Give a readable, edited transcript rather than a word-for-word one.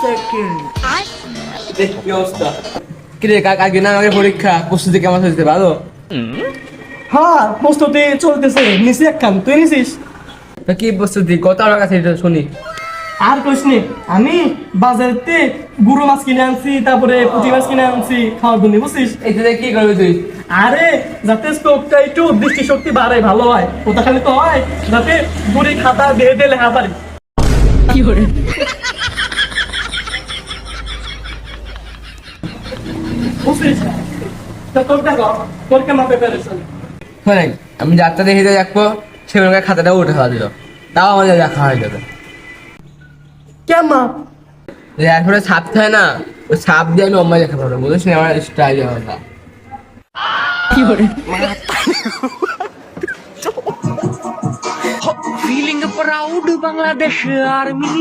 Second. দেখ কি অবস্থা। কিরে কালকে না আমাকে পরীক্ষা, প্রস্তুতি কেমন হয়েছে? ভালো? হ্যাঁ প্রস্তুতি চলতেছে, নিছি একখান, তুই নিছিস? তা কি প্রস্তুতি? কত আমার কাছে এটা শুনি। আর কইস নি, আমি বাজারেতে গুরু মাছ কিনে আনছি, তারপরে পুঁটি মাছ কিনে আনছি খাওয়ার জন্য, বুঝছিস? এইটা কি করবি তুই? আরে যাতে স্কোপটা একটু দৃষ্টি শক্তি বাড়ে, ভালো হয়, ওটা খালি তো হয় যাতে বুড়ি খাতা দিয়ে দিয়ে লেখা পারি। কি করে বুঝছিস? তা তোর দেখো, তোর কেমন প্রিপারেশন? শোনেন, আমি যাত্রা দেখে রাখবো, সেগুলোকে খাতাটাও উঠে খাওয়া দিল, তাও আমাদের দেখা হয়ে যাবে। কেমন? এরপরে ছাপতে হয় না, ওই ছাপ দিয়ে আমি অম্মাই দেখা পাবো, বুঝিস না? আমার স্টাইল হবে। কি করে feeling proud Bangladesh Army